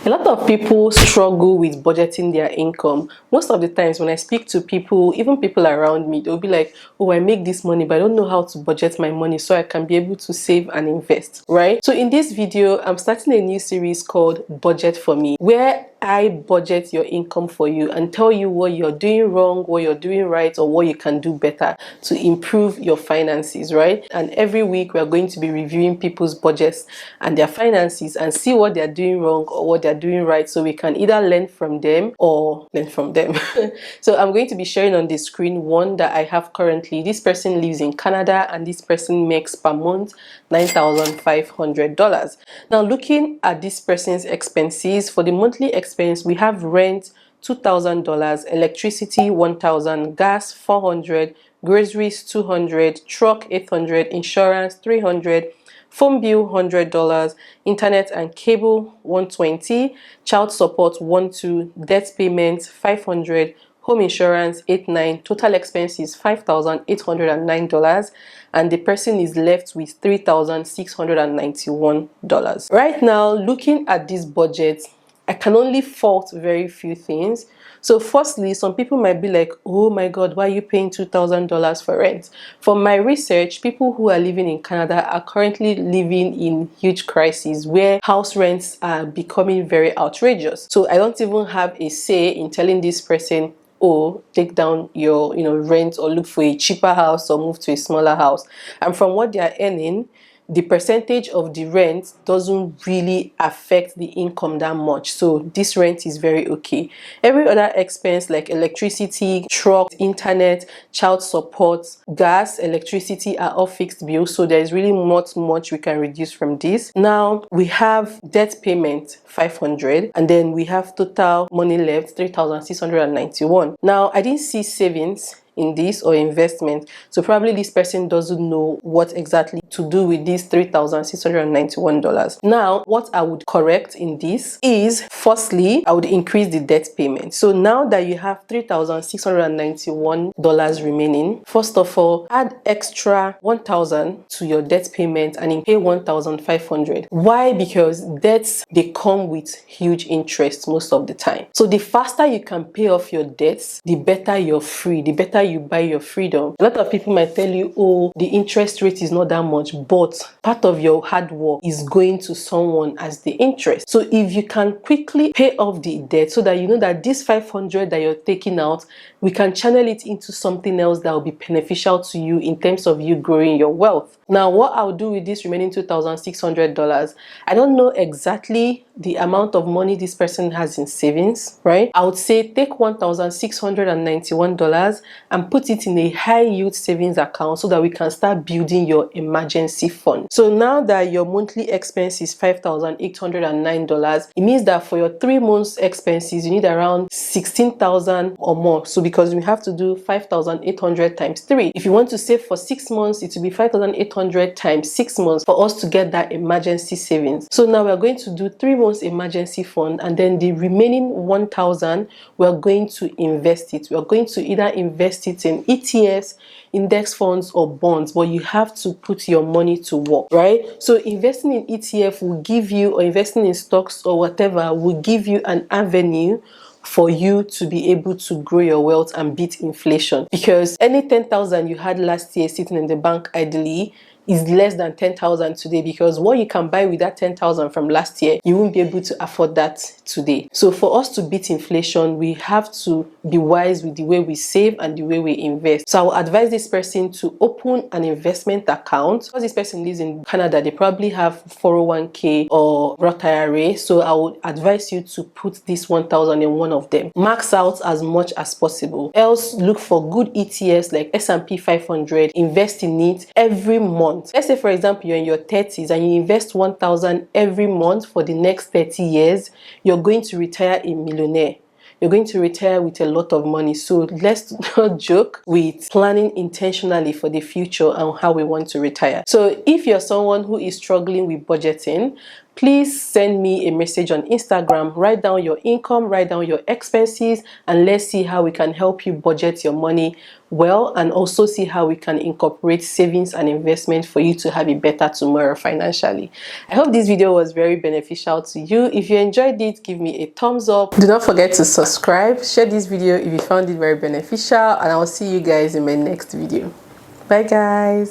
A lot of people struggle with budgeting their income. Most of the times when I speak to people, even people around me, they'll be like, oh, I make this money, but I don't know how to budget my money so I can be able to save and invest, right? So in this video, I'm starting a new series called Budget for Me, where I budget your income for you and tell you what you're doing wrong, what you're doing right, or what you can do better to improve your finances, right? And every week we're going to be reviewing people's budgets and their finances and see what they're doing wrong or what they're doing right, so we can either learn from them or learn from them. So I'm going to be sharing on the screen one that I have currently. This person lives in Canada and this person makes per month $9,500. Now, looking at this person's expenses, for the monthly expense, we have rent $2,000, electricity $1,000, gas $400, groceries $200, truck $800, insurance $300, phone bill $100, internet and cable $120, child support $12, debt payment $500, home insurance $89, total expenses $5,809, and the person is left with $3,691. Right now, looking at this budget, I can only fault very few things. So firstly, some people might be like, oh my God, why are you paying $2,000 for rent? From my research, people who are living in Canada are currently living in huge crises where house rents are becoming very outrageous. So I don't even have a say in telling this person, oh, take down your rent or look for a cheaper house or move to a smaller house. And from what they are earning, the percentage of the rent doesn't really affect the income that much. So this rent is very okay. Every other expense like electricity, truck, internet, child support, gas, electricity are all fixed bills. So there is really not much we can reduce from this. Now we have debt payment $500, and then we have total money left $3,691. Now I didn't see savings in this or investment, so probably this person doesn't know what exactly to do with these $3,691. Now what I would correct in this is, firstly, I would increase the debt payment. So now that you have $3,691 remaining, first of all, add extra $1,000 to your debt payment and pay $1,500. Why? Because debts, they come with huge interest most of the time. So the faster you can pay off your debts, the better you're free, the better you buy your freedom. A lot of people might tell you, oh, the interest rate is not that much, but part of your hard work is going to someone as the interest. So if you can quickly pay off the debt so that you know that this $500 that you're taking out, we can channel it into something else that will be beneficial to you in terms of you growing your wealth. Now, what I'll do with this remaining $2,600, I don't know exactly the amount of money this person has in savings, right? I would say take $1,691 and put it in a high yield savings account so that we can start building your emergency fund. So now that your monthly expense is $5,809, it means that for your 3 months expenses, you need around $16,000 or more. So because we have to do 5,800 times 3. If you want to save for 6 months, it will be 5,800 times 6 months for us to get that emergency savings. So now we're going to do 3 months emergency fund, and then the remaining 1,000, we're going to invest it. We're going to either invest it in ETFs, index funds, or bonds, but you have to put your money to work, right? So investing in ETF will give you, or investing in stocks or whatever, will give you an avenue for you to be able to grow your wealth and beat inflation. Because any 10,000 you had last year sitting in the bank idly is less than 10,000 today, because what you can buy with that 10,000 from last year, you won't be able to afford that today. So for us to beat inflation, we have to be wise with the way we save and the way we invest. So I will advise this person to open an investment account. Because this person lives in Canada, they probably have 401k or Roth IRA. So I would advise you to put this 1,000 in one of them. Max out as much as possible. Else, look for good ETFs like S&P 500. Invest in it every month. Let's say, for example, you're in your 30s and you invest 1,000 every month for the next 30 years, you're going to retire a millionaire. You're going to retire with a lot of money. So let's not joke with planning intentionally for the future and how we want to retire. So if you're someone who is struggling with budgeting, please send me a message on Instagram. Write down your income, write down your expenses, and let's see how we can help you budget your money well, and also see how we can incorporate savings and investment for you to have a better tomorrow financially. I hope this video was very beneficial to you. If you enjoyed it, give me a thumbs up. Do not forget to subscribe, share this video if you found it very beneficial, and I will see you guys in my next video. Bye guys.